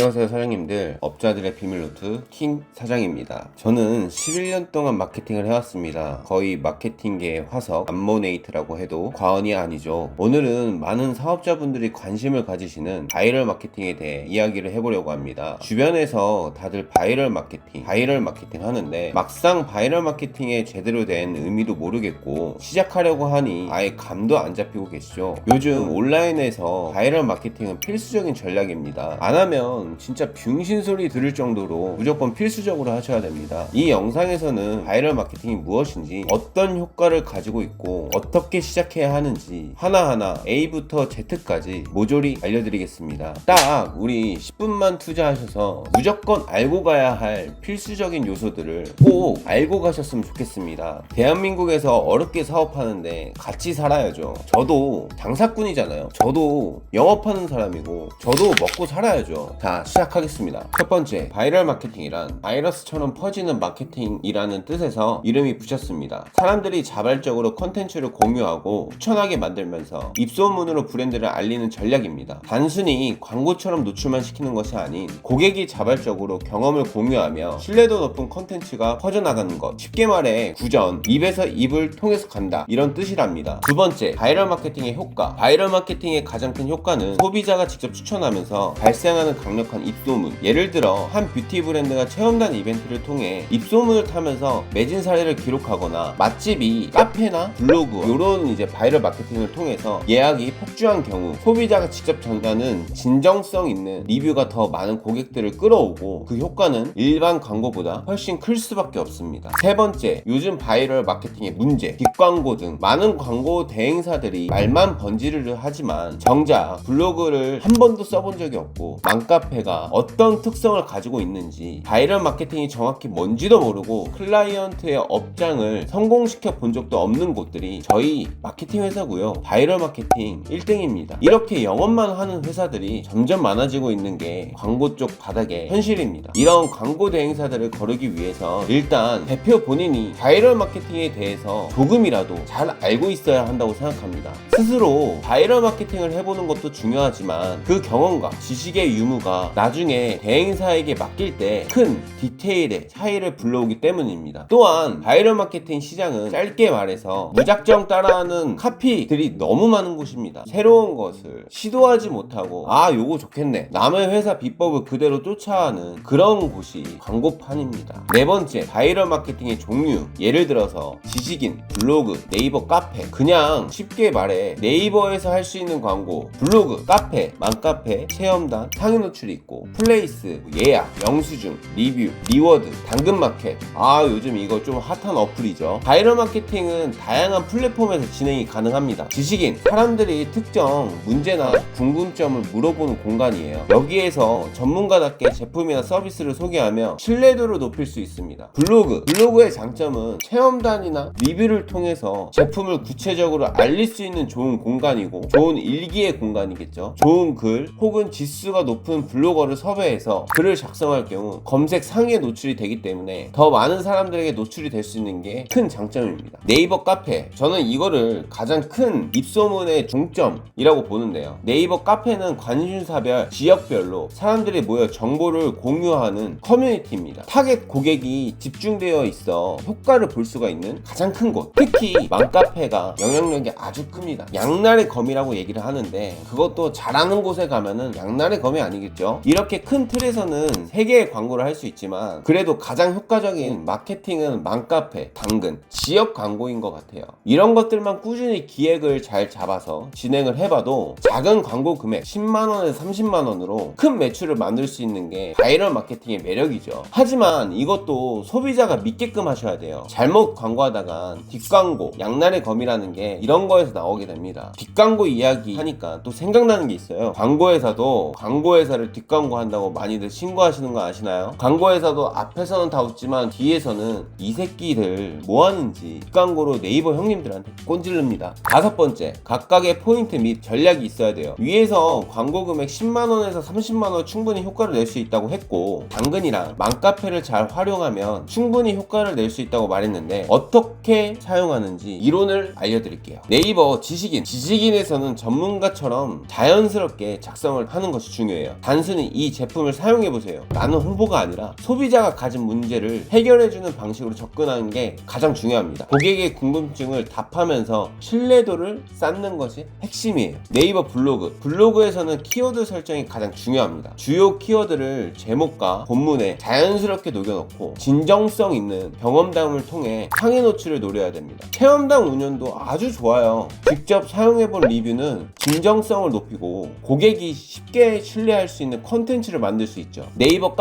안녕하세요 사장님들, 업자들의 비밀노트 킹 사장입니다. 저는 11년 동안 마케팅을 해왔습니다. 거의 마케팅계의 화석, 암모네이트라고 해도 과언이 아니죠. 오늘은 많은 사업자분들이 관심을 가지시는 바이럴 마케팅에 대해 이야기를 해보려고 합니다. 주변에서 다들 바이럴 마케팅 하는데 막상 바이럴 마케팅의 제대로 된 의미도 모르겠고 시작하려고 하니 아예 감도 안 잡히고 계시죠. 요즘 온라인에서 바이럴 마케팅은 필수적인 전략입니다. 안 하면 진짜 병신소리 들을 정도로 무조건 필수적으로 하셔야 됩니다. 이 영상에서는 바이럴 마케팅이 무엇인지, 어떤 효과를 가지고 있고 어떻게 시작해야 하는지 하나하나 A부터 Z까지 모조리 알려드리겠습니다. 딱 우리 10분만 투자하셔서 무조건 알고 가야 할 필수적인 요소들을 꼭 알고 가셨으면 좋겠습니다. 대한민국에서 어렵게 사업하는데 같이 살아야죠. 저도 장사꾼이잖아요. 저도 영업하는 사람이고 저도 먹고 살아야죠. 자, 시작하겠습니다. 첫 번째, 바이럴 마케팅이란 바이러스처럼 퍼지는 마케팅이라는 뜻에서 이름이 붙였습니다. 사람들이 자발적으로 컨텐츠를 공유하고 추천하게 만들면서 입소문으로 브랜드를 알리는 전략입니다. 단순히 광고처럼 노출만 시키는 것이 아닌 고객이 자발적으로 경험을 공유하며 신뢰도 높은 컨텐츠가 퍼져나가는 것, 쉽게 말해 구전, 입에서 입을 통해서 간다, 이런 뜻이랍니다. 두 번째, 바이럴 마케팅의 효과. 바이럴 마케팅의 가장 큰 효과는 소비자가 직접 추천하면서 발생하는 강력한 입소문. 예를 들어 한 뷰티 브랜드가 체험단 이벤트를 통해 입소문을 타면서 매진 사례를 기록하거나 맛집이 카페나 블로그 이런 이제 바이럴 마케팅을 통해서 예약이 폭주한 경우 소비자가 직접 전하는 진정성 있는 리뷰가 더 많은 고객들을 끌어오고 그 효과는 일반 광고보다 훨씬 클 수밖에 없습니다. 세 번째, 요즘 바이럴 마케팅의 문제. 빅광고 등 많은 광고 대행사들이 말만 번지르르 하지만 정작 블로그를 한 번도 써본 적이 없고 맘카페가 어떤 특성을 가지고 있는지, 바이럴 마케팅이 정확히 뭔지도 모르고 클라이언트의 업장을 성공시켜 본 적도 없는 곳들이 저희 마케팅 회사고요. 바이럴 마케팅 1등입니다. 이렇게 영업만 하는 회사들이 점점 많아지고 있는 게 광고 쪽 바닥의 현실입니다. 이런 광고 대행사들을 거르기 위해서 일단 대표 본인이 바이럴 마케팅에 대해서 조금이라도 잘 알고 있어야 한다고 생각합니다. 스스로 바이럴 마케팅을 해보는 것도 중요하지만 그 경험과 지식의 유무가 나중에 대행사에게 맡길 때 큰 디테일의 차이를 불러오기 때문입니다. 또한 바이럴 마케팅 시장은 짧게 말해서 무작정 따라하는 카피들이 너무 많은 곳입니다. 새로운 것을 시도하지 못하고 요거 좋겠네, 남의 회사 비법을 그대로 쫓아가는 그런 곳이 광고판입니다. 네 번째, 바이럴 마케팅의 종류. 예를 들어서 지식인, 블로그, 네이버 카페. 그냥 쉽게 말해 네이버에서 할 수 있는 광고, 블로그, 카페, 맘카페, 체험단, 상위 노출이 있고 플레이스, 예약, 영수증, 리뷰, 리워드, 당근마켓. 요즘 이거 좀 핫한 어플이죠. 바이럴 마케팅은 다양한 플랫폼에서 진행이 가능합니다. 지식인, 사람들이 특정 문제나 궁금점을 물어보는 공간이에요. 여기에서 전문가답게 제품이나 서비스를 소개하며 신뢰도를 높일 수 있습니다. 블로그의 장점은 체험단이나 리뷰를 통해서 제품을 구체적으로 알릴 수 있는 좋은 공간이고 좋은 일기의 공간이겠죠. 좋은 글 혹은 지수가 높은 블로거를 섭외해서 글을 작성할 경우 검색 상위에 노출이 되기 때문에 더 많은 사람들에게 노출이 될 수 있는 게 큰 장점입니다. 네이버 카페, 저는 이거를 가장 큰 입소문의 중점이라고 보는데요. 네이버 카페는 관심사별, 지역별로 사람들이 모여 정보를 공유하는 커뮤니티입니다. 타겟 고객이 집중되어 있어 효과를 볼 수가 있는 가장 큰 곳. 특히 맘카페가 영향력이 아주 큽니다. 양날의 검이라고 얘기를 하는데 그것도 잘하는 곳에 가면은 양날의 검이 아니겠죠. 이렇게 큰 틀에서는 3개의 광고를 할 수 있지만 그래도 가장 효과적인 마케팅은 맘카페, 당근, 지역 광고인 것 같아요. 이런 것들만 꾸준히 기획을 잘 잡아서 진행을 해봐도 작은 광고 금액 10만원에서 30만원으로 큰 매출을 만들 수 있는 게 바이럴 마케팅의 매력이죠. 하지만 이것도 소비자가 믿게끔 하셔야 돼요. 잘못 광고하다가 뒷광고, 양날의 검이라는 게 이런 거에서 나오게 됩니다. 뒷광고 이야기 하니까 또 생각나는 게 있어요. 광고회사도 광고회사를 뒷광고 한다고 많이들 신고하시는 거 아시나요? 광고회사도 앞에서는 다 웃지만 뒤에서는 이 새끼들 뭐하는지 뒷광고로 네이버 형님들한테 꼰질릅니다. 다섯 번째, 각각의 포인트 및 전략이 있어야 돼요. 위에서 광고 금액 10만원에서 30만원 충분히 효과를 낼 수 있다고 했고 당근이랑 맘카페를 잘 활용하면 충분히 효과를 낼 수 있다고 말했는데 어떻게 사용하는지 이론을 알려드릴게요. 네이버 지식인에서는 전문가처럼 자연스럽게 작성을 하는 것이 중요해요. 단순히 단순히 이 제품을 사용해보세요 라는 홍보가 아니라 소비자가 가진 문제를 해결해주는 방식으로 접근하는 게 가장 중요합니다. 고객의 궁금증을 답하면서 신뢰도를 쌓는 것이 핵심이에요. 네이버 블로그에서는 키워드 설정이 가장 중요합니다. 주요 키워드를 제목과 본문에 자연스럽게 녹여놓고 진정성 있는 경험담을 통해 상위 노출을 노려야 됩니다. 체험담 운영도 아주 좋아요. 직접 사용해본 리뷰는 진정성을 높이고 고객이 쉽게 신뢰할 수 있는 컨텐츠를 만들 수 있죠. 네이버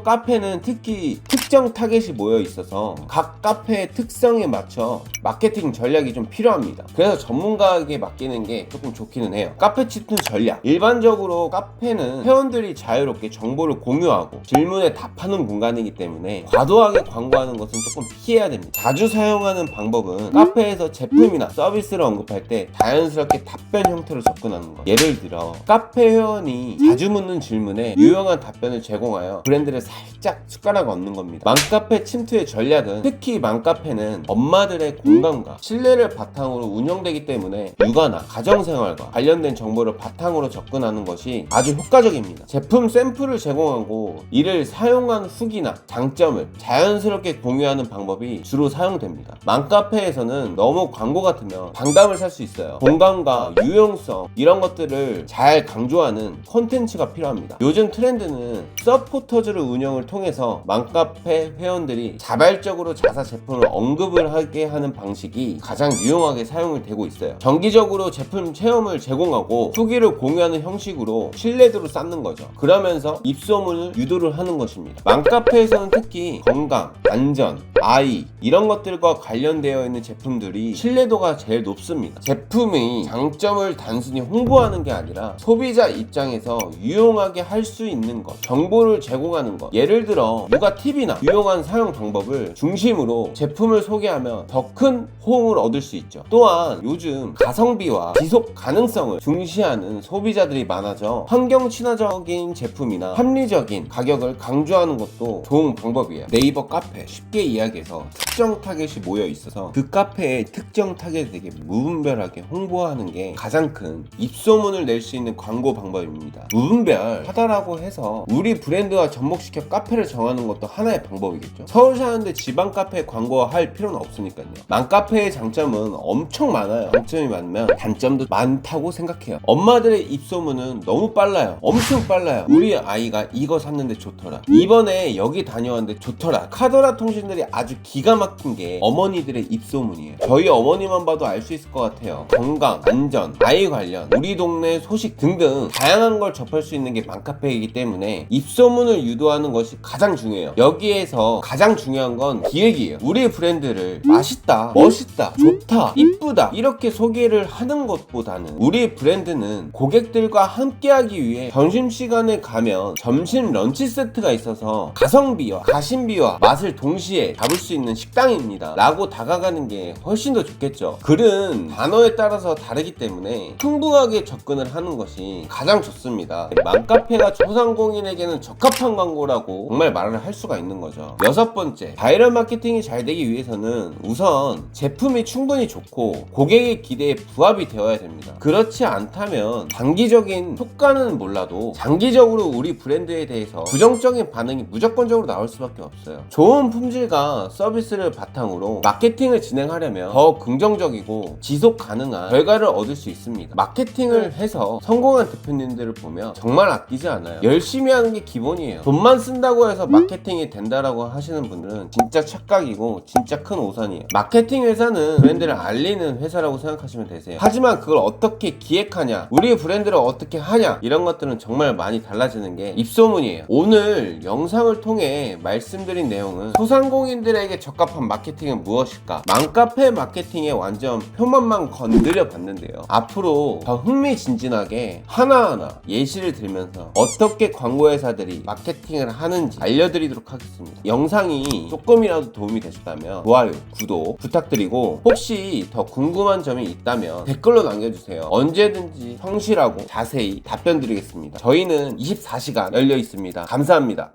카페는 특히 특정 타겟이 모여 있어서 각 카페의 특성에 맞춰 마케팅 전략이 좀 필요합니다. 그래서 전문가에게 맡기는 게 조금 좋기는 해요. 카페 칩툰 전략. 일반적으로 카페는 회원들이 자유롭게 정보를 공유하고 질문에 답하는 공간이기 때문에 과도하게 광고하는 것은 조금 피해야 됩니다. 자주 사용하는 방법은 카페에서 제품이나 서비스를 언급할 때 자연스럽게 답변 형태로 접근하는 것. 예를 들어 카페 회원이 자주 묻는 질문에 유용한 답변을 제공하여 브랜드를 살짝 숟가락 얹는 겁니다. 맘카페 침투의 전략은 특히 맘카페는 엄마들의 공감과 신뢰를 바탕으로 운영되기 때문에 육아나 가정생활과 관련된 정보를 바탕으로 접근하는 것이 아주 효과적입니다. 제품 샘플을 제공하고 이를 사용한 후기나 장점을 자연스럽게 공유하는 방법이 주로 사용됩니다. 맘카페에서는 너무 광고 같으면 방담을 살 수 있어요. 공감과 유용성 이런 것들을 잘 강조하는 콘텐츠가 필요합니다. 요즘 트렌드는 서포터즈를 운영을 통해서 맘카페 회원들이 자발적으로 자사 제품을 언급을 하게 하는 방식이 가장 유용하게 사용이 되고 있어요. 정기적으로 제품 체험을 제공하고 후기를 공유하는 형식으로 신뢰도를 쌓는 거죠. 그러면서 입소문을 유도를 하는 것입니다. 맘카페에서는 특히 건강, 안전, 아이 이런 것들과 관련되어 있는 제품들이 신뢰도가 제일 높습니다. 제품의 장점을 단순히 홍보하는 게 아니라 소비자 입장에서 유용하게 할 수 있는 것, 정보를 제공하는 것. 예를 들어 누가 팁이나 유용한 사용 방법을 중심으로 제품을 소개하면 더 큰 호응을 얻을 수 있죠. 또한 요즘 가성비와 지속 가능성을 중시하는 소비자들이 많아져 환경 친화적인 제품이나 합리적인 가격을 강조하는 것도 좋은 방법이에요. 네이버 카페 쉽게 이야기해서 특정 타겟이 모여 있어서 그 카페의 특정 타겟에게 무분별하게 홍보하는 게 가장 큰 입소문을 낼 수 있는 광고 방법입니다. 무분별하다라고 해서 우리 브랜드와 접목시켜 카페를 정하는 것도 하나의 방법이겠죠. 서울 사는데 지방 카페에 광고할 필요는 없으니까요. 맘카페의 장점은 엄청 많아요. 장점이 많으면 단점도 많다고 생각해요. 엄마들의 입소문은 너무 빨라요. 엄청 빨라요. 우리 아이가 이거 샀는데 좋더라, 이번에 여기 다녀왔는데 좋더라. 카더라 통신들이 아주 기가 막힌 게 어머니들의 입소문이에요. 저희 어머니만 봐도 알 수 있을 것 같아요. 건강, 안전, 아이 관련, 우리 동네 소식 등등 다양한 걸 접할 수 있는 게 맘카페이기 때문에 입소문을 유도하는 것이 가장 중요해요. 여기에서 가장 중요한 건 기획이에요. 우리 브랜드를 맛있다, 멋있다, 좋다, 이쁘다 이렇게 소개를 하는 것보다는 우리 브랜드는 고객들과 함께하기 위해 점심시간에 가면 점심 런치 세트가 있어서 가성비와 가심비와 맛을 동시에 잡을 수 있는 식당입니다 라고 다가가는 게 훨씬 더 좋겠죠. 글은 단어에 따라서 다르기 때문에 풍부하게 접근을 하는 것이 가장 좋습니다. 맘카페가 소상공인에게는 적합한 광고라고 정말 말을 할 수가 있는 거죠. 여섯 번째, 바이럴 마케팅이 잘 되기 위해서는 우선 제품이 충분히 좋고 고객의 기대에 부합이 되어야 됩니다. 그렇지 않다면 단기적인 효과는 몰라도 장기적으로 우리 브랜드에 대해서 부정적인 반응이 무조건적으로 나올 수밖에 없어요. 좋은 품질과 서비스를 바탕으로 마케팅을 진행하려면 더 긍정적이고 지속 가능한 결과를 얻을 수 있습니다. 마케팅을 해서 성공한 대표님들을 보면 정말 아끼지 않아요. 열심히 하는 게 기본이에요. 돈만 쓴다고 해서 마케팅이 된다라고 하시는 분들은 진짜 착각이고 진짜 큰 오산이에요. 마케팅 회사는 브랜드를 알리는 회사라고 생각하시면 되세요. 하지만 그걸 어떻게 기획하냐, 우리 브랜드를 어떻게 하냐, 이런 것들은 정말 많이 달라지는 게 입소문이에요. 오늘 영상을 통해 말씀드린 내용은 소상공인들에게 적합한 마케팅은 무엇일까, 맘카페 마케팅의 완전 표면만 건드려 봤는데요. 앞으로 더 흥미진진하게 하나하나 예시를 들면서 어떻게 광고회사들이 마케팅을 하는지 알려드리도록 하겠습니다. 영상이 조금이라도 도움이 되셨다면 좋아요, 구독 부탁드리고 혹시 더 궁금한 점이 있다면 댓글로 남겨주세요. 언제든지 성실하고 자세히 답변 드리겠습니다. 저희는 24시간 열려 있습니다. 감사합니다.